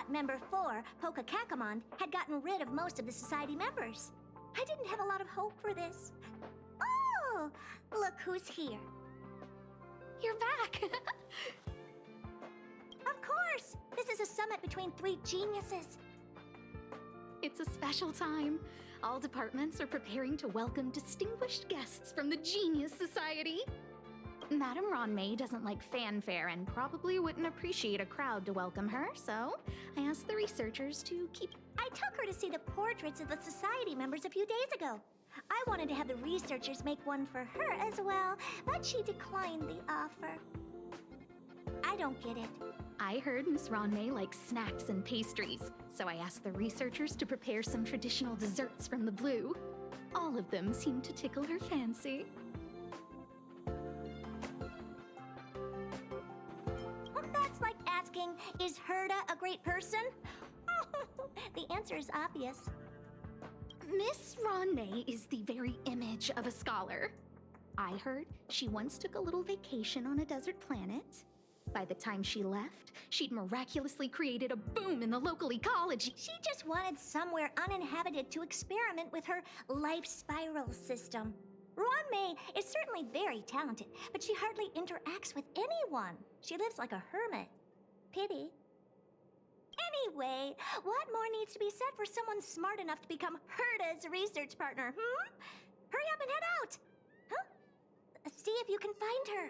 thought Member 4, Pokakakamon, had gotten rid of most of the society members. I didn't have a lot of hope for this. Oh, look who's here. You're back! Of course! This is a summit between three geniuses. It's a special time. All departments are preparing to welcome distinguished guests from the Genius Society. Madame Ronmei doesn't like fanfare and probably wouldn't appreciate a crowd to welcome her, so I asked the researchers to keep... I took her to see the portraits of the society members a few days ago. I wanted to have the researchers make one for her as well, but she declined the offer. I don't get it. I heard Miss Ronmei likes snacks and pastries, so I asked the researchers to prepare some traditional desserts from the blue. All of them seemed to tickle her fancy. That's like asking, is Herda a great person? The answer is obvious. Miss Ronmei is the very image of a scholar. I heard she once took a little vacation on a desert planet. By the time she left, she'd miraculously created a boom in the local ecology. She just wanted somewhere uninhabited to experiment with her life spiral system. Ronmei is certainly very talented, but she hardly interacts with anyone. She lives like a hermit. Pity. Anyway, what more needs to be said for someone smart enough to become Herda's research partner, Hurry up and head out! Huh? See if you can find her.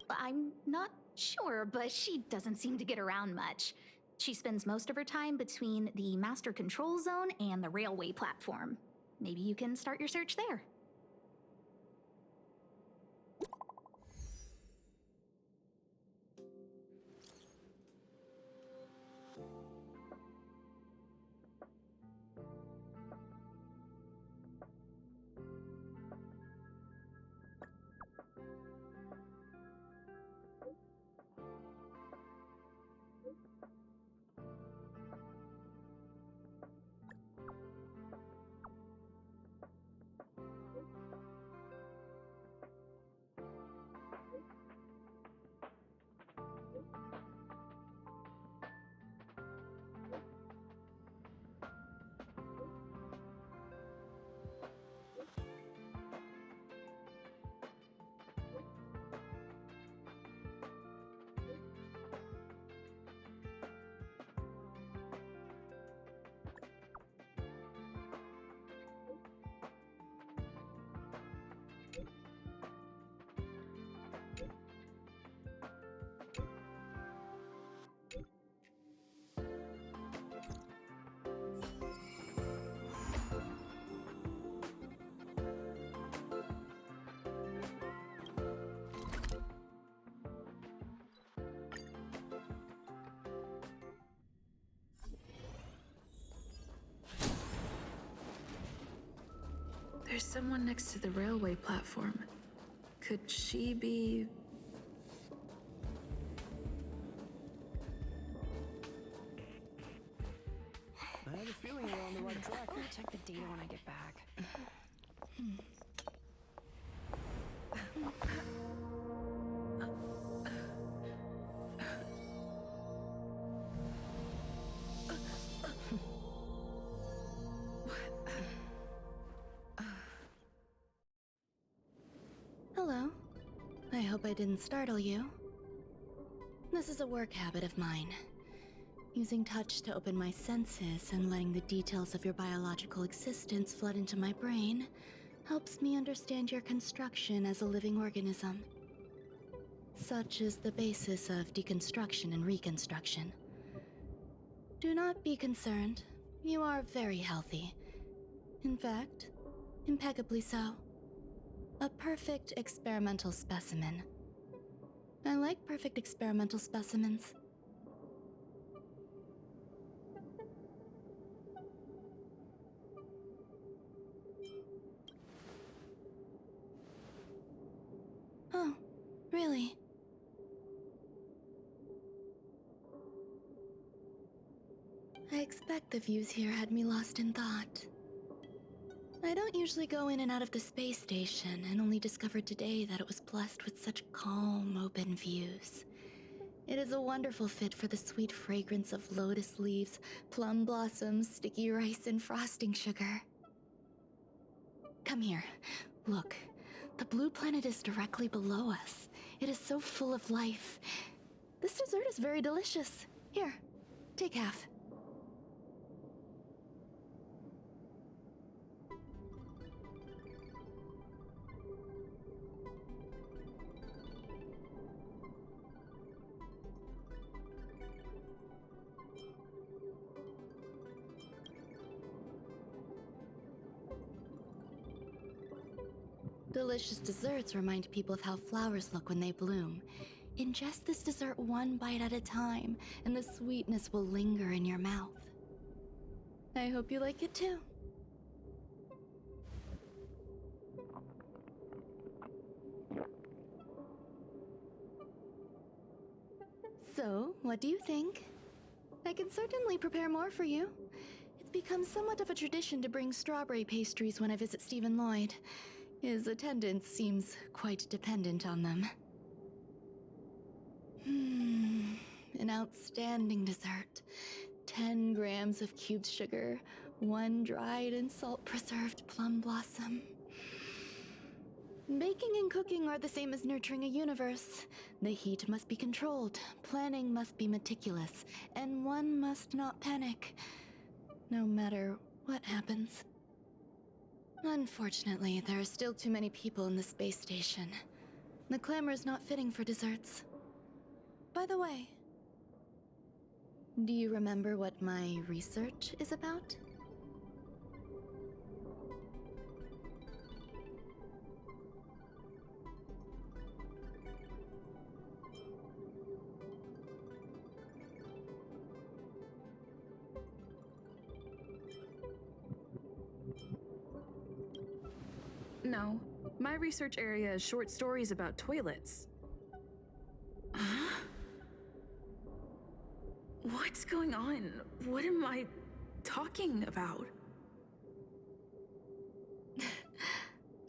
I'm not sure, but she doesn't seem to get around much. She spends most of her time between the Master Control Zone and the railway platform. Maybe you can start your search there. There's someone next to the railway platform. Could she be... I have a feeling we're on the right track. I'll check the data when I get back. Hello. I hope I didn't startle you. This is a work habit of mine. Using touch to open my senses and letting the details of your biological existence flood into my brain helps me understand your construction as a living organism. Such is the basis of deconstruction and reconstruction. Do not be concerned. You are very healthy. In fact, impeccably so. A perfect experimental specimen. I like perfect experimental specimens. Oh, really? I expect the views here had me lost in thought. I don't usually go in and out of the space station, and only discovered today that it was blessed with such calm, open views. It is a wonderful fit for the sweet fragrance of lotus leaves, plum blossoms, sticky rice, and frosting sugar. Come here. Look. The blue planet is directly below us. It is so full of life. This dessert is very delicious. Here, take half. Delicious desserts remind people of how flowers look when they bloom. Ingest this dessert one bite at a time, and the sweetness will linger in your mouth. I hope you like it too. So, what do you think? I can certainly prepare more for you. It's become somewhat of a tradition to bring strawberry pastries when I visit Stephen Lloyd. His attendance seems quite dependent on them. An outstanding dessert. 10 grams of cubed sugar, 1 dried and salt-preserved plum blossom. Baking and cooking are the same as nurturing a universe. The heat must be controlled, planning must be meticulous, and one must not panic, no matter what happens. Unfortunately, there are still too many people in the space station. The clamor is not fitting for desserts. By the way, do you remember what my research is about? No, my research area is short stories about toilets. Huh? What's going on? What am I talking about?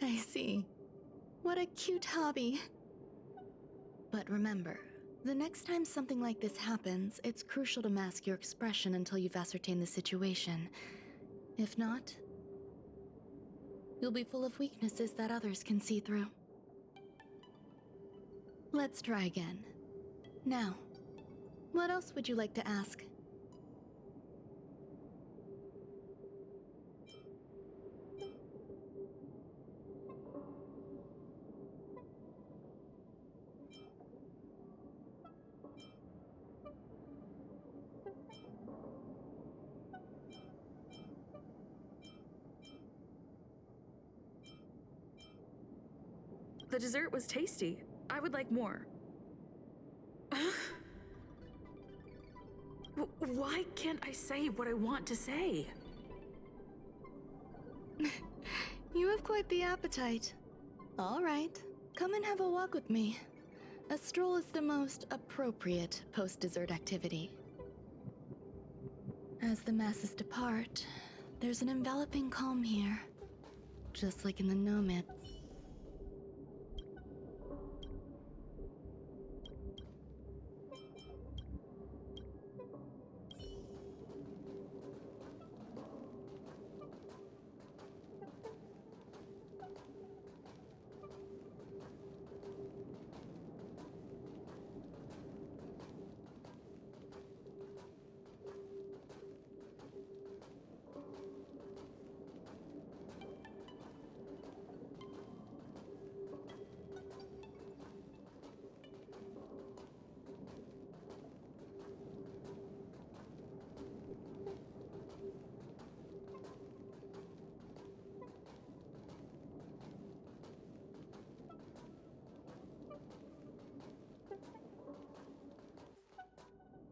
I see. What a cute hobby. But remember, the next time something like this happens, it's crucial to mask your expression until you've ascertained the situation. If not, you'll be full of weaknesses that others can see through. Let's try again. Now, what else would you like to ask? The dessert was tasty. I would like more. Why can't I say what I want to say? You have quite the appetite. All right, come and have a walk with me. A stroll is the most appropriate post-dessert activity. As the masses depart, there's an enveloping calm here, just like in the Nomad.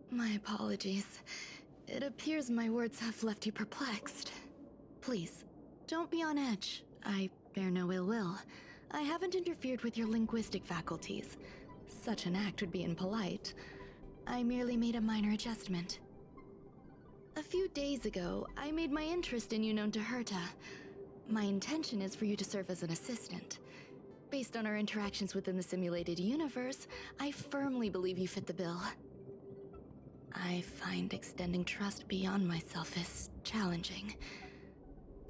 My apologies. It appears my words have left you perplexed. Please, don't be on edge. I bear no ill will. I haven't interfered with your linguistic faculties. Such an act would be impolite. I merely made a minor adjustment. A few days ago, I made my interest in you known to Herta. My intention is for you to serve as an assistant. Based on our interactions within the simulated universe, I firmly believe you fit the bill. I find extending trust beyond myself is challenging.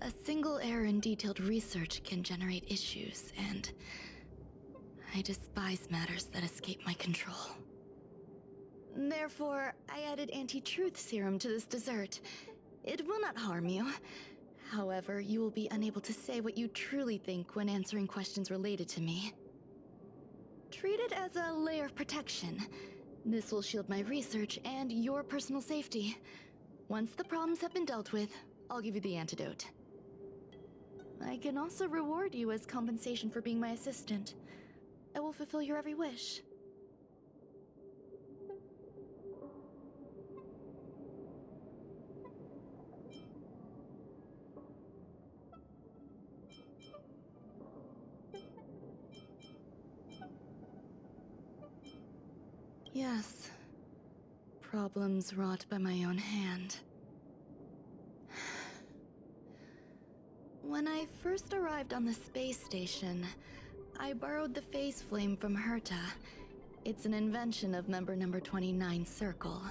A single error in detailed research can generate issues, and I despise matters that escape my control. Therefore, I added anti-truth serum to this dessert. It will not harm you. However, you will be unable to say what you truly think when answering questions related to me. Treat it as a layer of protection. This will shield my research and your personal safety. Once the problems have been dealt with, I'll give you the antidote. I can also reward you as compensation for being my assistant. I will fulfill your every wish. Yes. Problems wrought by my own hand. When I first arrived on the space station, I borrowed the phase flame from Herta. It's an invention of member number 29 Circle.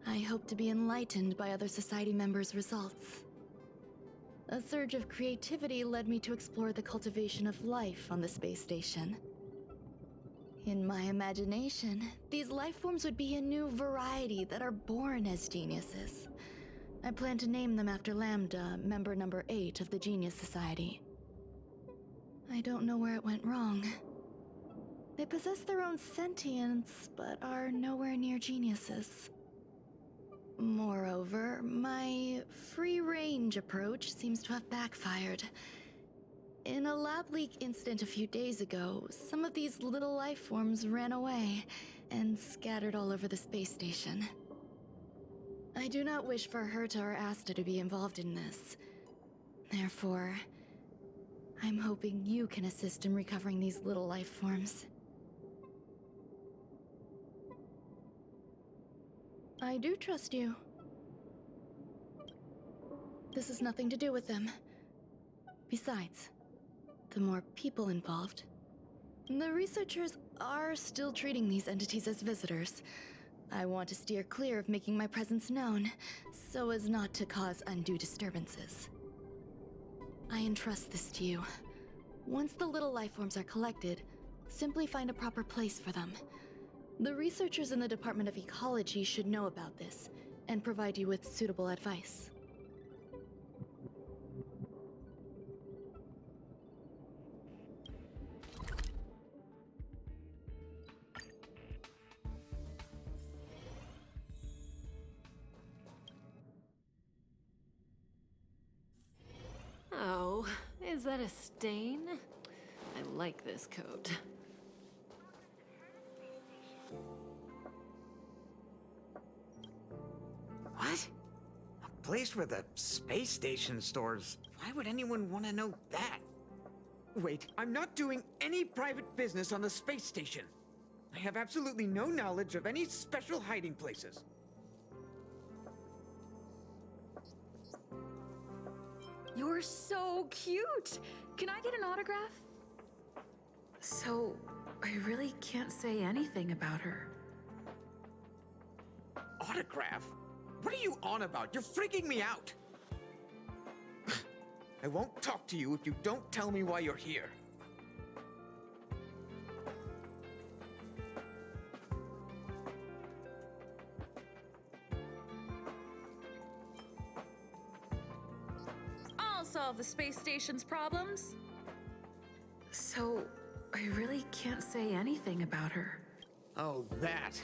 I hope to be enlightened by other society members' results. A surge of creativity led me to explore the cultivation of life on the space station. In my imagination, these life forms would be a new variety that are born as geniuses. I plan to name them after Lambda, member number 8 of the Genius Society. I don't know where it went wrong. They possess their own sentience, but are nowhere near geniuses. Moreover, my free-range approach seems to have backfired. In a lab leak incident a few days ago, some of these little life forms ran away and scattered all over the space station. I do not wish for Herta or Asta to be involved in this. Therefore, I'm hoping you can assist in recovering these little life forms. I do trust you. This has nothing to do with them. Besides, the more people involved, the researchers are still treating these entities as visitors. I want to steer clear of making my presence known, so as not to cause undue disturbances. I entrust this to you. Once the little life forms are collected, simply find a proper place for them. The researchers in the Department of Ecology should know about this, and provide you with suitable advice. Oh, is that a stain? I like this coat. What? A place where the space station stores. Why would anyone want to know that? Wait, I'm not doing any private business on the space station. I have absolutely no knowledge of any special hiding places. You're so cute! Can I get an autograph? So, I really can't say anything about her. Autograph? What are you on about? You're freaking me out! I won't talk to you if you don't tell me why you're here. I'll solve the space station's problems. So, I really can't say anything about her. Oh, that.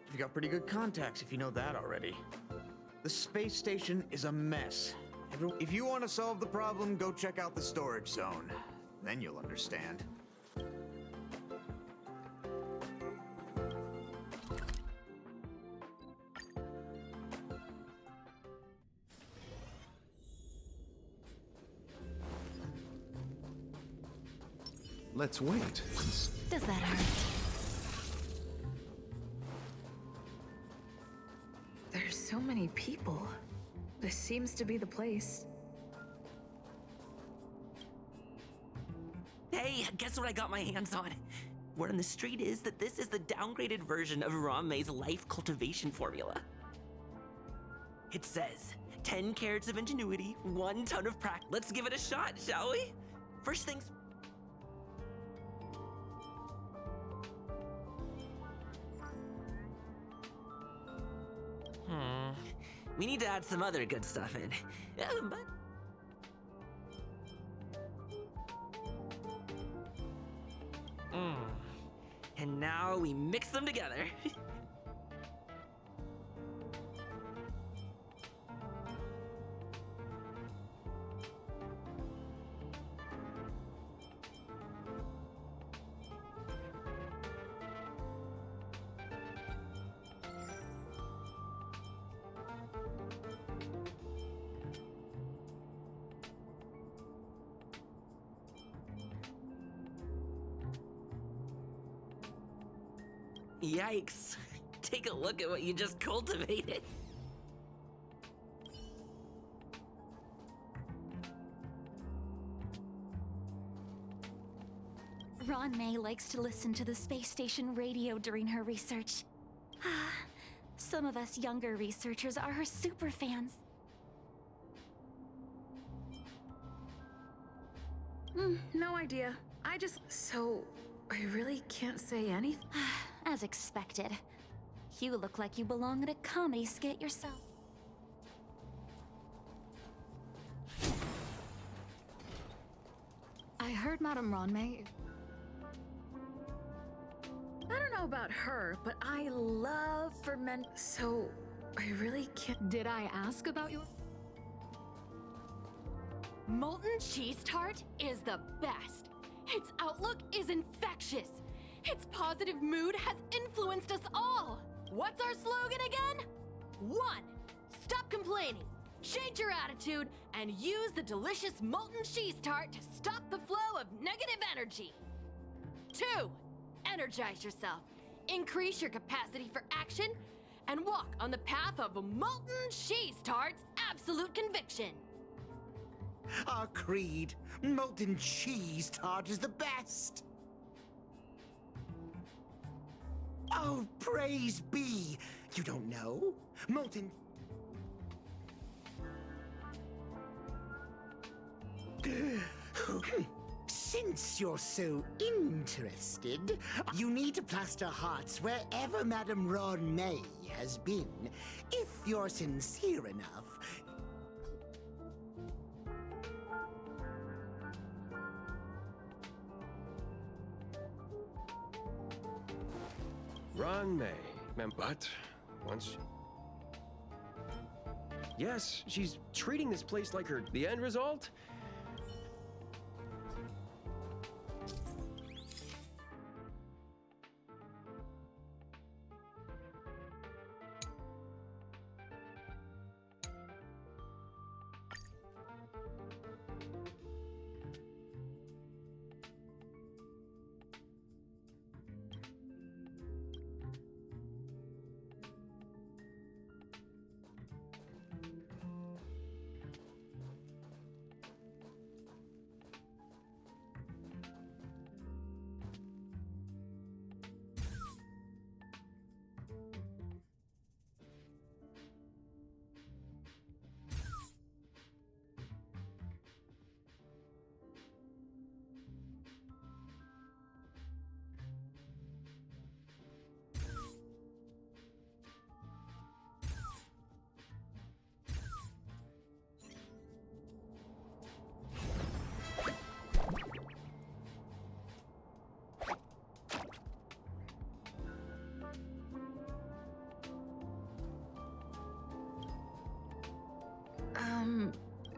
You've got pretty good contacts if you know that already. The space station is a mess. If you want to solve the problem, go check out the storage zone. Then you'll understand. Let's wait. Does that hurt? There's so many people. This seems to be the place. Hey, Hey, guess what I got my hands on? Word on the street is that this is the downgraded version of Ranmei's life cultivation formula. It says, 10 carats of ingenuity, 1 ton of practice. Let's give it a shot, shall we? First things... We need to add some other good stuff in. But... And now we mix them together. Yikes. Take a look at what you just cultivated. Ranmei likes to listen to the space station radio during her research. Some of us younger researchers are her super fans. No idea. I really can't say anything. As expected. You look like you belong in a comedy skit yourself. I heard Madame Ranmei... I don't know about her, but I love ferment, so I really can't. Did I ask about your... Molten cheese tart is the best. Its outlook is infectious. Its positive mood has influenced us all. What's our slogan again? 1. Stop complaining. Change your attitude and use the delicious molten cheese tart to stop the flow of negative energy. 2. Energize yourself. Increase your capacity for action and walk on the path of molten cheese tart's absolute conviction. Our creed, molten cheese tart is the best. Oh, praise be. You don't know? Molten... Since you're so interested, you need to plaster hearts wherever Madame Ranmei has been. If you're sincere enough... Ranmei, but once... Yes, she's treating this place like her... The end result?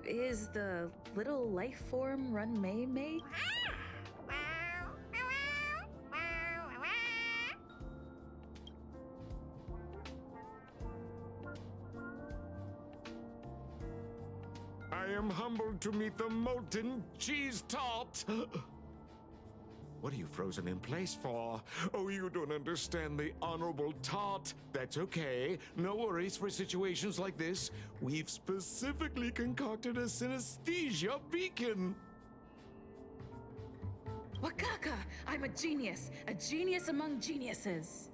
Is the little life form Ranmei made? I am humbled to meet the molten cheese tart. What are you frozen in place for? Oh, you don't understand the honorable tart. That's okay. No worries for situations like this. We've specifically concocted a synesthesia beacon. Wakaka! I'm a genius among geniuses.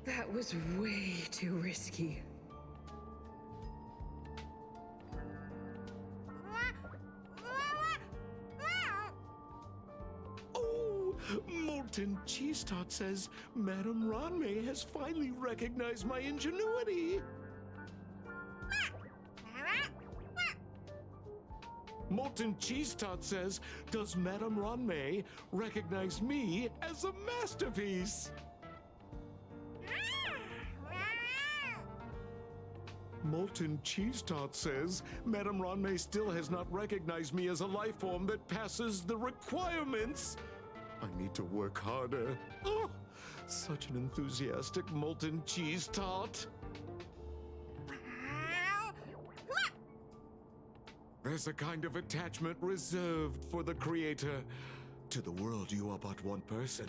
That was way too risky. Oh, Molten Cheese Tot says Madame Ranmei has finally recognized my ingenuity. Molten Cheese Tot says, does Madame Ranmei recognize me as a masterpiece? Molten Cheese Tot says, Madame Ranmei still has not recognized me as a life form that passes the requirements. I need to work harder. Oh, such an enthusiastic Molten Cheese Tot. There's a kind of attachment reserved for the creator. To the world, you are but one person.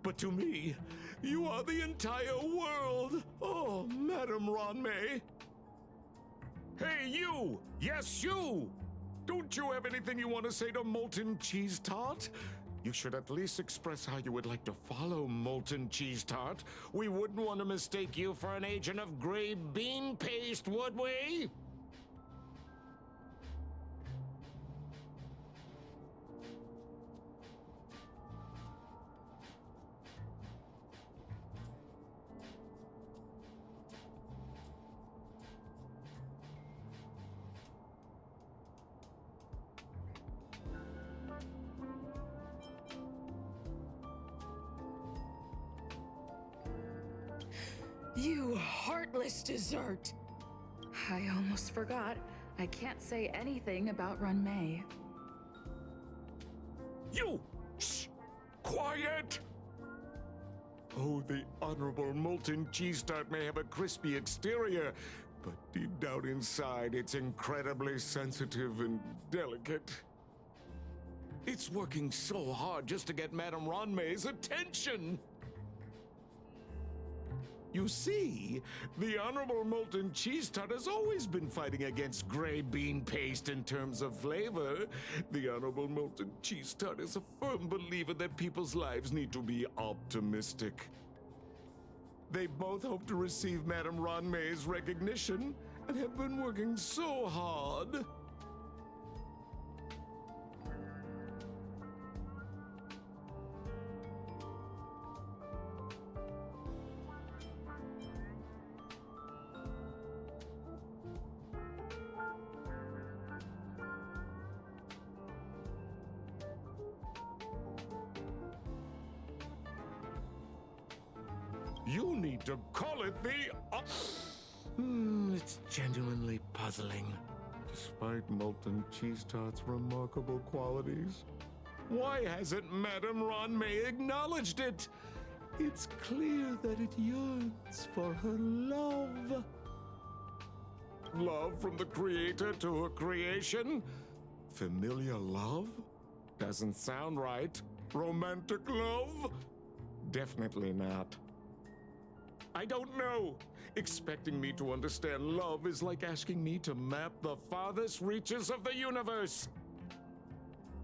But to me, you are the entire world. Oh, Madame Ranmei. Hey, you! Yes, you! Don't you have anything you want to say to Molten Cheese Tot? You should at least express how you would like to follow Molten Cheese Tot. We wouldn't want to mistake you for an agent of gray bean paste, would we? You heartless dessert! I almost forgot. I can't say anything about Ranmei. You! Shh! Quiet! Oh, the Honorable Molten Cheese Tart may have a crispy exterior, but deep down inside, it's incredibly sensitive and delicate. It's working so hard just to get Madame Ranmei's attention! You see, the Honorable Molten Cheese Tart has always been fighting against gray bean paste in terms of flavor. The Honorable Molten Cheese Tart is a firm believer that people's lives need to be optimistic. They both hope to receive Madame Ranmei's recognition and have been working so hard. You need to call it the... it's genuinely puzzling. Despite Molten Cheese Tart's remarkable qualities, why hasn't Madame Ranmei acknowledged it? It's clear that it yearns for her love. Love from the creator to her creation? Familiar love? Doesn't sound right. Romantic love? Definitely not. I don't know. Expecting me to understand love is like asking me to map the farthest reaches of the universe.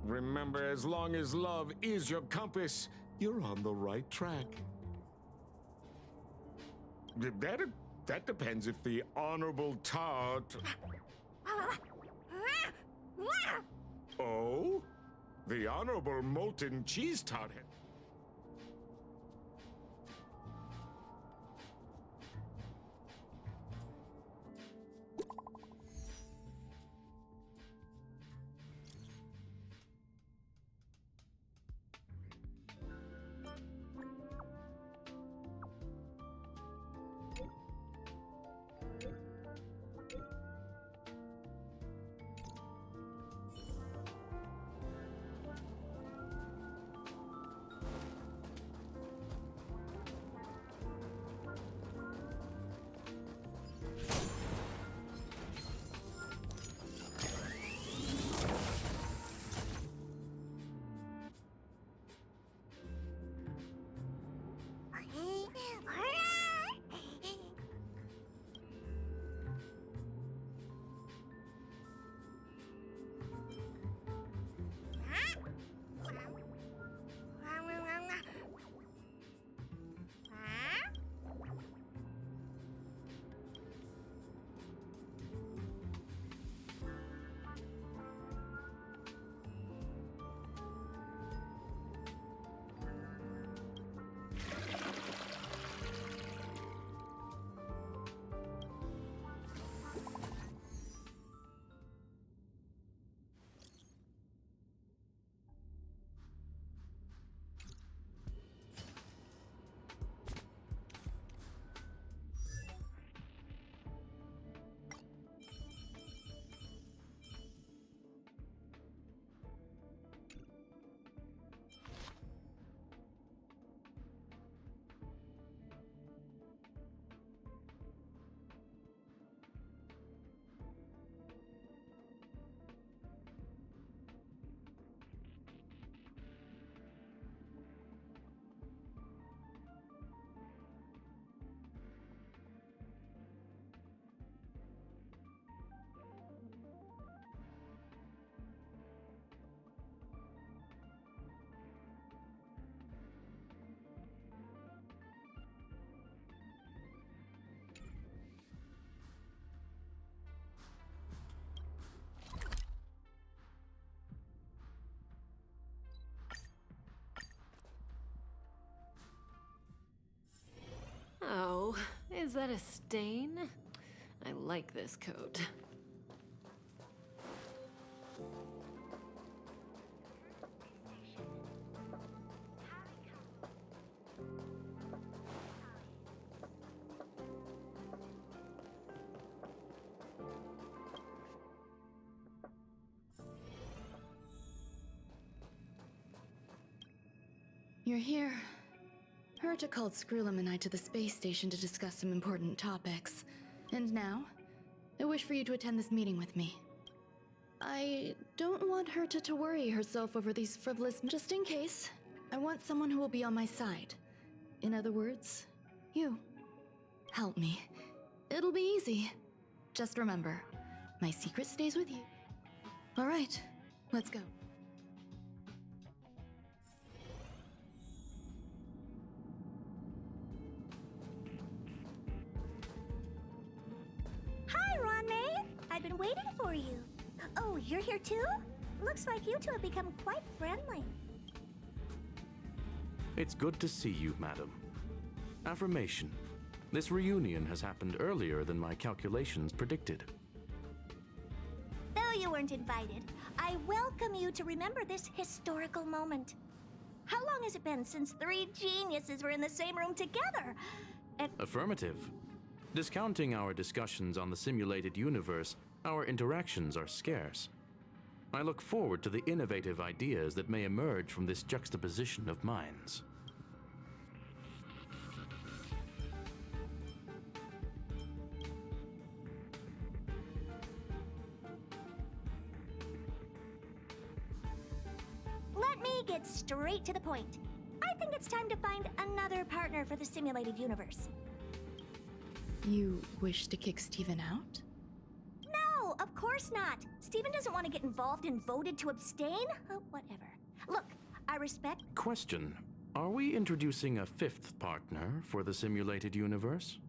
Remember, as long as love is your compass, you're on the right track. That depends if the Honorable Tart... Oh? The Honorable Molten Cheese Tart... that a stain? I like this coat. You're here. Herta called Screwlum and I to the space station to discuss some important topics. And now, I wish for you to attend this meeting with me. I don't want Herta to worry herself over these frivolous... Just in case, I want someone who will be on my side. In other words, you. Help me. It'll be easy. Just remember, my secret stays with you. All right, let's go. Hi, Ron-May. I've been waiting for you. Oh, you're here too? Looks like you two have become quite friendly. It's good to see you, madam. Affirmation. This reunion has happened earlier than my calculations predicted. Though you weren't invited, I welcome you to remember this historical moment. How long has it been since 3 geniuses were in the same room together? Affirmative. Discounting our discussions on the simulated universe, our interactions are scarce. I look forward to the innovative ideas that may emerge from this juxtaposition of minds. Let me get straight to the point. I think it's time to find another partner for the simulated universe. You wish to kick Steven out? No, of course not. Steven doesn't want to get involved and voted to abstain. Oh, whatever. Look, I respect... Question. Are we introducing a 5th partner for the simulated universe?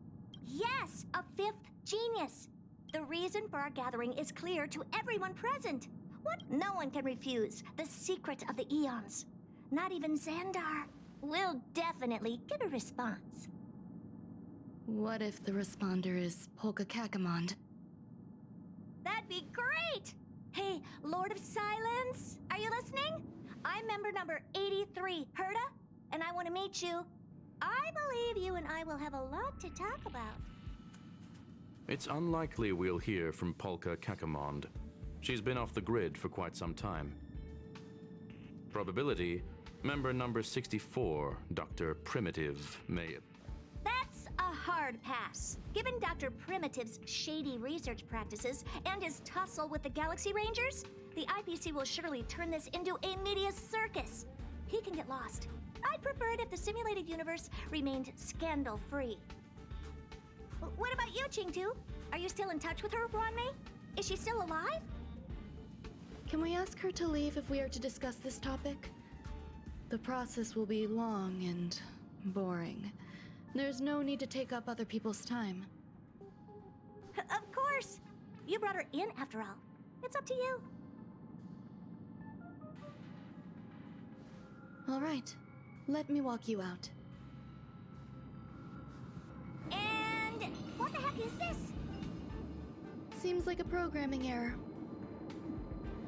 Yes, a 5th genius. The reason for our gathering is clear to everyone present. What no one can refuse, the secret of the eons. Not even Xandar. We'll definitely get a response. What if the responder is Polka Kakamond? That'd be great! Hey, Lord of Silence, are you listening? I'm member number 83, Herta, and I want to meet you. I believe you and I will have a lot to talk about. It's unlikely we'll hear from Polka Kakamond. She's been off the grid for quite some time. Probability, member number 64, Dr. Primitive, may... That's a hard pass. Given Dr. Primitive's shady research practices and his tussle with the Galaxy Rangers, the IPC will surely turn this into a media circus. He can get lost. I'd prefer it if the simulated universe remained scandal-free. What about you, Chingtu? Are you still in touch with her, Ron-May? Is she still alive? Can we ask her to leave if we are to discuss this topic? The process will be long and boring. There's no need to take up other people's time. Of course! You brought her in, after all. It's up to you. All right. Let me walk you out. And what the heck is this? Seems like a programming error.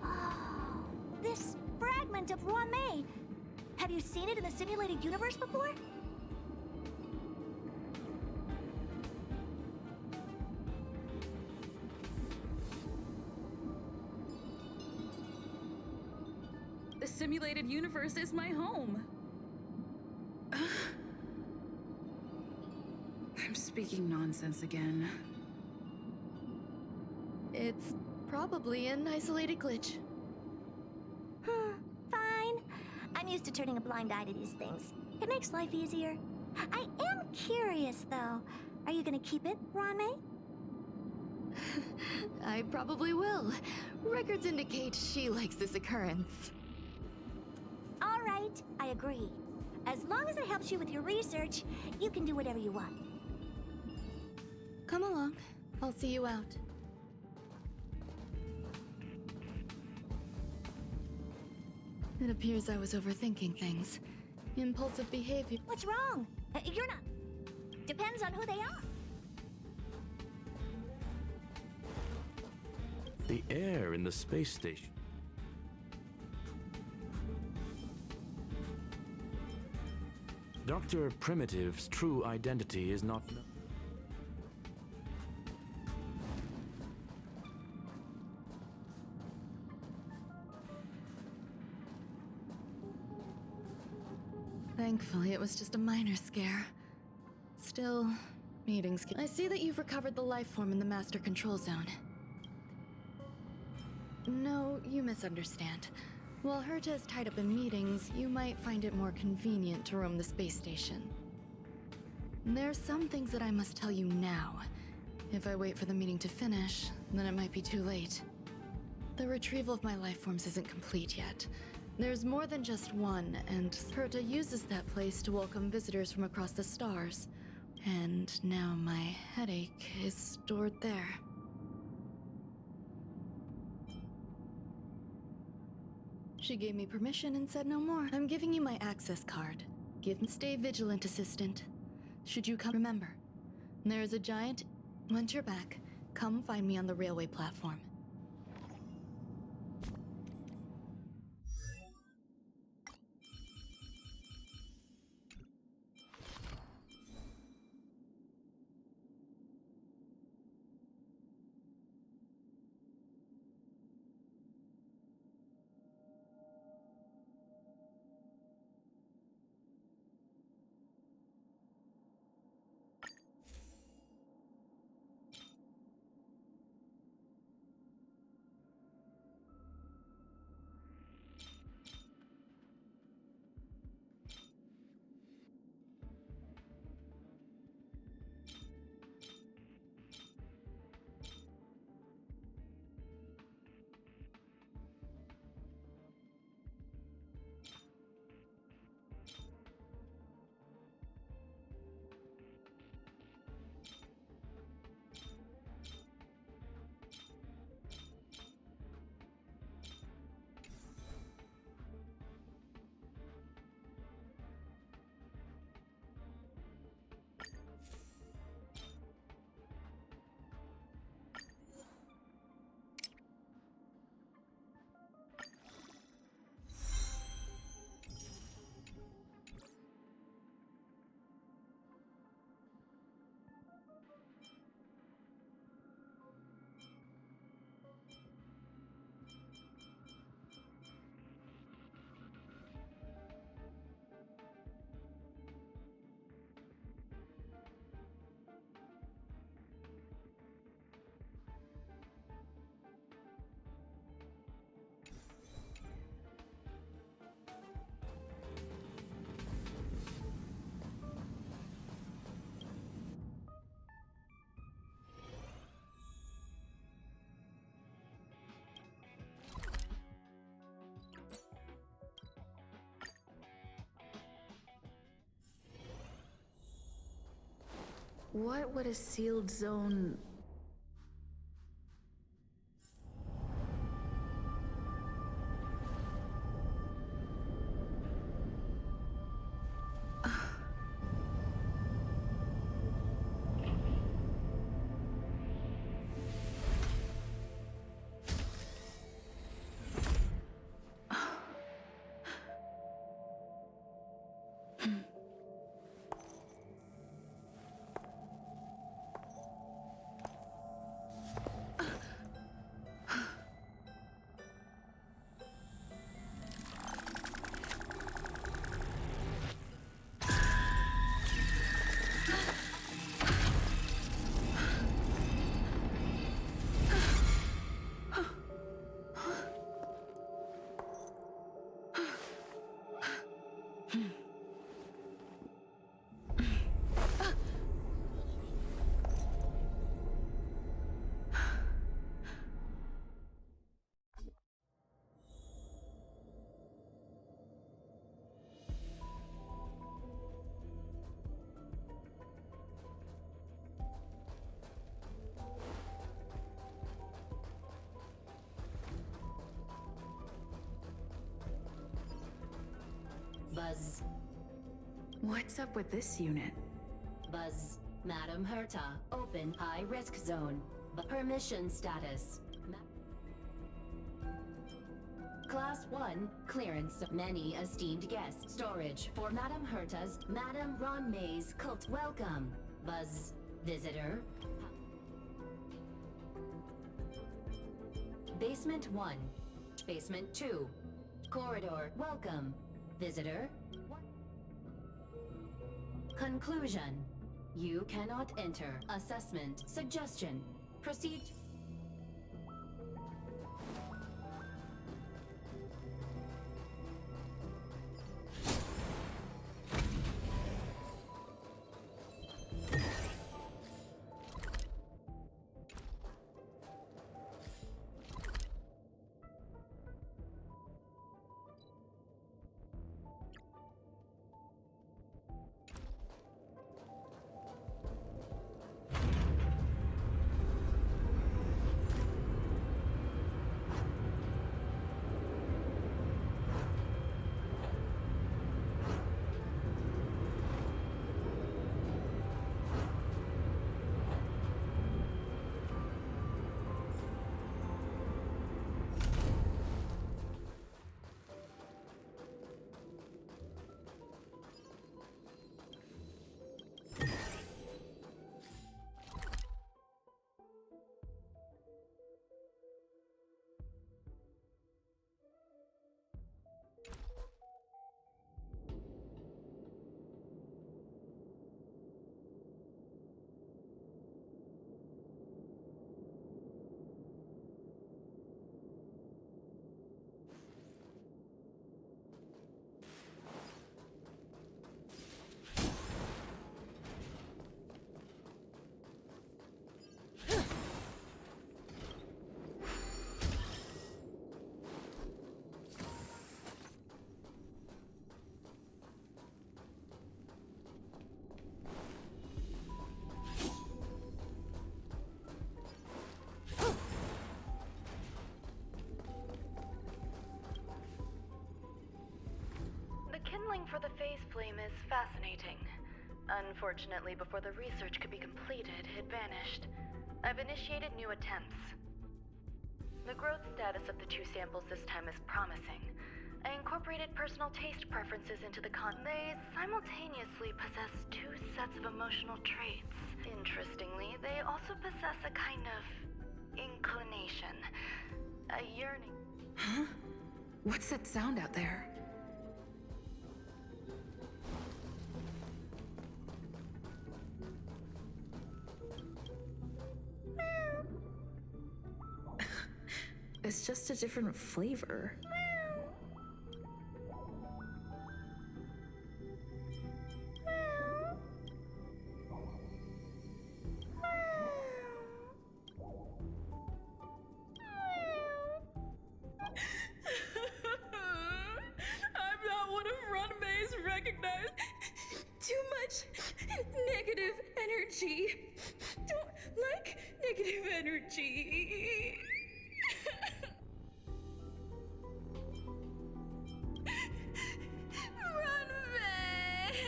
Oh, this fragment of Ron-May. Have you seen it in the simulated universe before? The simulated universe is my home. I'm speaking nonsense again. It's probably an isolated glitch. Fine. I'm used to turning a blind eye to these things. It makes life easier. I am curious, though. Are you gonna keep it, Ron-May? I probably will. Records indicate she likes this occurrence. All right, I agree. As long as it helps you with your research, you can do whatever you want. Come along. I'll see you out. It appears I was overthinking things. Impulsive behavior. What's wrong? You're not... Depends on who they are. The air in the space station. Dr. Primitive's true identity is not known. Thankfully, it was just a minor scare. Still, meetings. I see that you've recovered the life form in the master control zone. No, you misunderstand. While Herta is tied up in meetings, you might find it more convenient to roam the space station. There's some things that I must tell you now. If I wait for the meeting to finish, then it might be too late. The retrieval of my life forms isn't complete yet. There's more than just one, and Herta uses that place to welcome visitors from across the stars. And now my headache is stored there. She gave me permission and said no more. I'm giving you my access card. Stay vigilant, assistant. Should you come, remember, there is a giant. Once you're back, come find me on the railway platform. What would a sealed zone... Buzz. What's up with this unit? Buzz. Madam Herta, open high-risk zone. Permission status. Class 1, clearance of many esteemed guests. Storage for Madame Herta's Madame Ron May's cult. Welcome. Buzz. Visitor. Basement 1. Basement 2. Corridor. Welcome. Visitor. Conclusion. You cannot enter. Assessment. Suggestion. Proceed. The kindling for the phase flame is fascinating. Unfortunately, before the research could be completed, it vanished. I've initiated new attempts. The growth status of the two samples this time is promising. I incorporated personal taste preferences into the They simultaneously possess two sets of emotional traits. Interestingly, they also possess a kind of inclination. A yearning. Huh? What's that sound out there? It's just a different flavor. I'm not one of Ron May's recognized. Too much negative energy. Don't like negative energy. Ron May.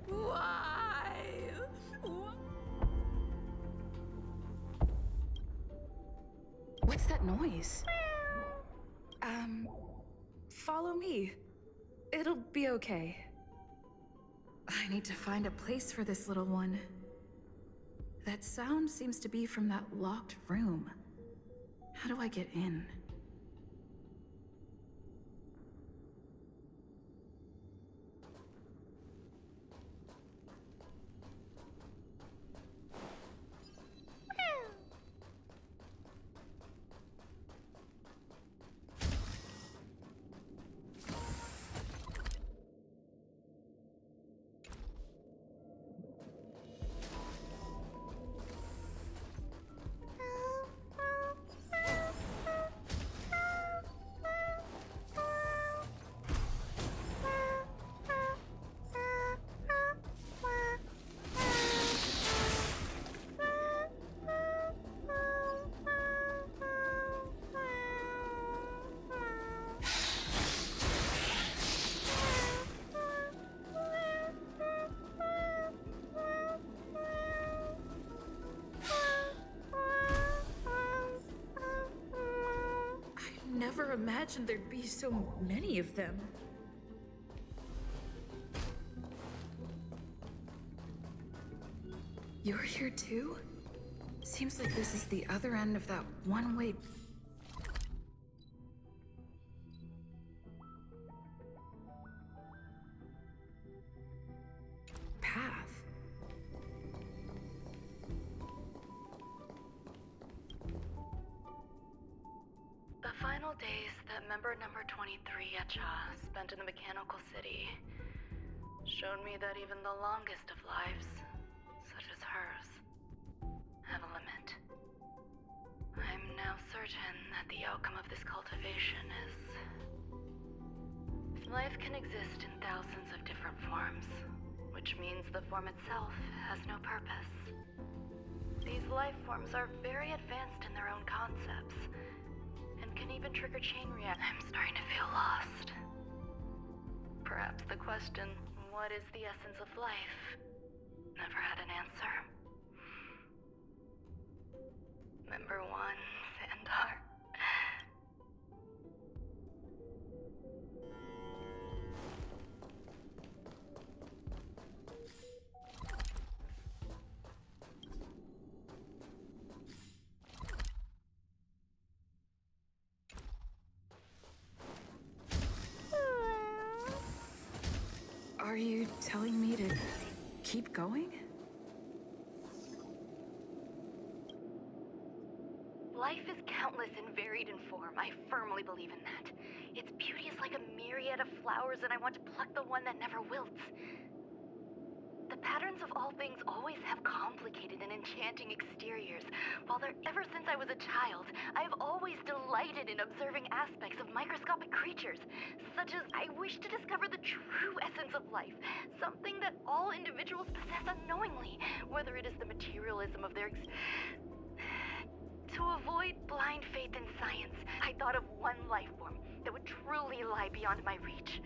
Why? What's that noise? Follow me. It'll be okay. I need to find a place for this little one. That sound seems to be from that locked room. How do I get in? never imagined there'd be so many of them. You're here too? Seems like this is the other end of that one-way... path. The final days that member number 23 Echa spent in the mechanical city showed me that even the longest of lives, such as hers, have a limit. I'm now certain that the outcome of this cultivation is... life can exist in thousands of different forms, which means the form itself has no purpose. These life forms are very advanced in their own concepts, and can even trigger chain reactions. I'm starting to feel lost. Perhaps the question, what is the essence of life, never had an answer. Member 1, Sandar. Are you telling me to keep going? Life is countless and varied in form. I firmly believe in that. Its beauty is like a myriad of flowers, and I want to pluck the one that never wilts. The patterns of all things always have complicated and enchanting exteriors. Ever since I was a child, I have always delighted in observing aspects of microscopic creatures, such as I wish to discover the true essence of life, something that all individuals possess unknowingly, whether it is the materialism of their To avoid blind faith in science, I thought of one life form that would truly lie beyond my reach.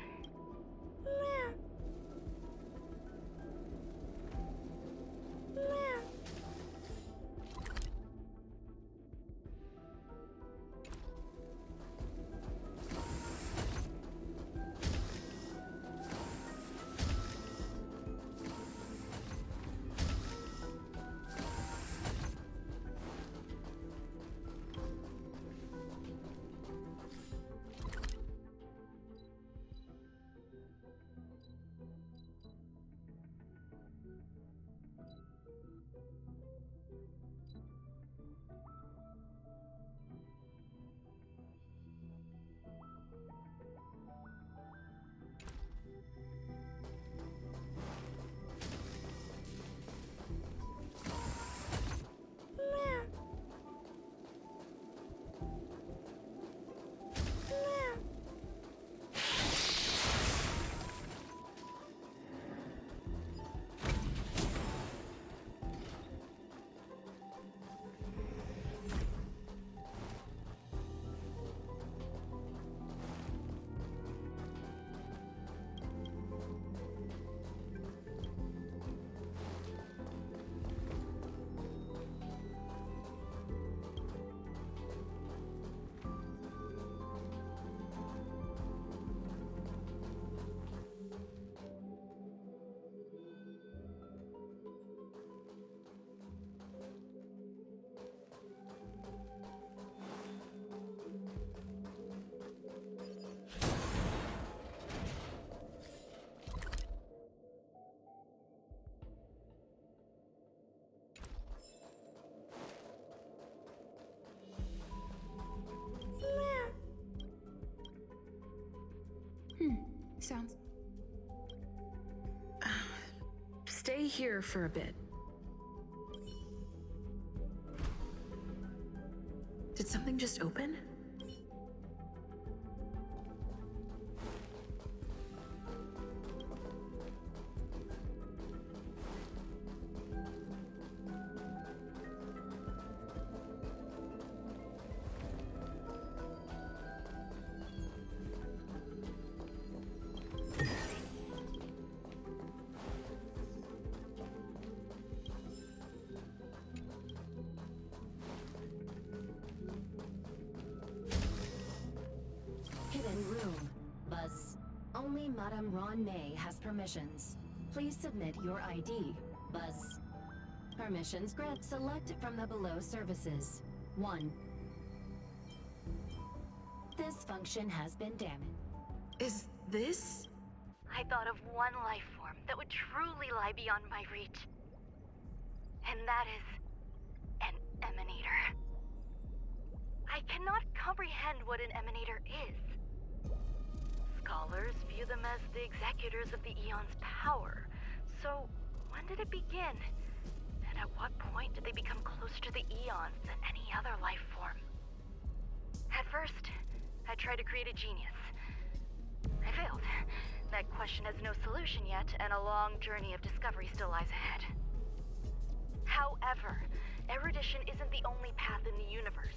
Sounds... Stay here for a bit. Did something just open? Madame Ron May has permissions. Please submit your ID. Buzz. Permissions grant. Select from the below services. 1. This function has been damaged. Is this? I thought of one life form that would truly lie beyond my reach. And that is an emanator. I cannot comprehend what an emanator is. Scholars view them as the executors of the Eon's power. So, when did it begin? And at what point did they become closer to the Eons than any other life form? At first, I tried to create a genius. I failed. That question has no solution yet, and a long journey of discovery still lies ahead. However, erudition isn't the only path in the universe.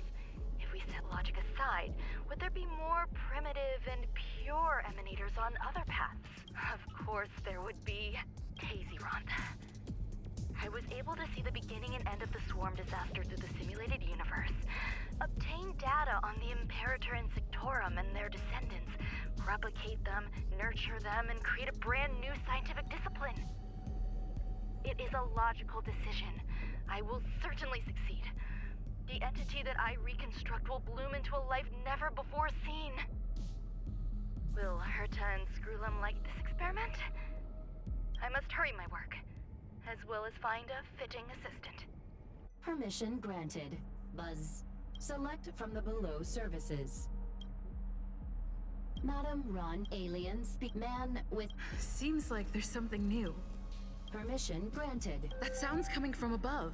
If we set logic aside, would there be more primitive and pure emanators on other paths? Of course there would be. Tazyron. I was able to see the beginning and end of the swarm disaster through the simulated universe, obtain data on the Imperator and Sectorum and their descendants, replicate them, nurture them, and create a brand new scientific discipline. It is a logical decision. I will certainly succeed. The entity that I reconstruct will bloom into a life never before seen. Will Herta and Screwlum like this experiment? I must hurry my work, as well as find a fitting assistant. Permission granted. Buzz. Select from the below services. Madam Ron, alien, speak man with... Seems like there's something new. Permission granted. That sound's coming from above.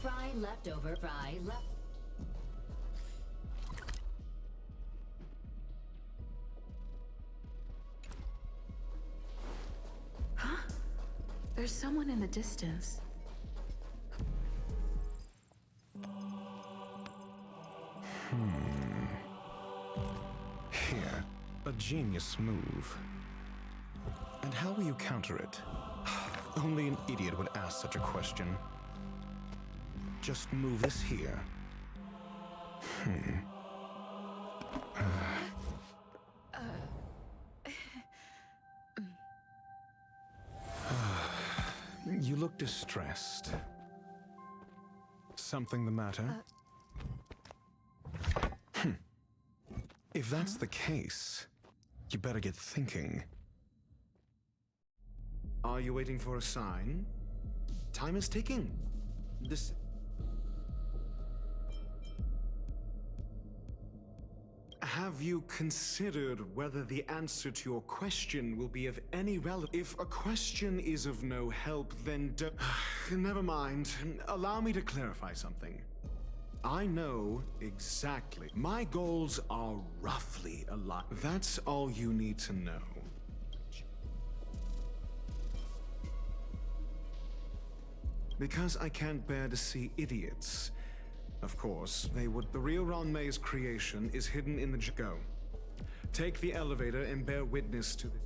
Fry leftover, fry left. Huh? There's someone in the distance. Here, a genius move. And how will you counter it? Only an idiot would ask such a question. Just move this here. You look distressed. Something the matter? If that's the case, you better get thinking. Are you waiting for a sign? Time is ticking. This... Have you considered whether the answer to your question will be of any relevance? If a question is of no help, then never mind. Allow me to clarify something. I know exactly. My goals are roughly aligned. That's all you need to know. Because I can't bear to see idiots. Of course, they would. The real Ron May's creation is hidden in the Go. Take the elevator and bear witness to the...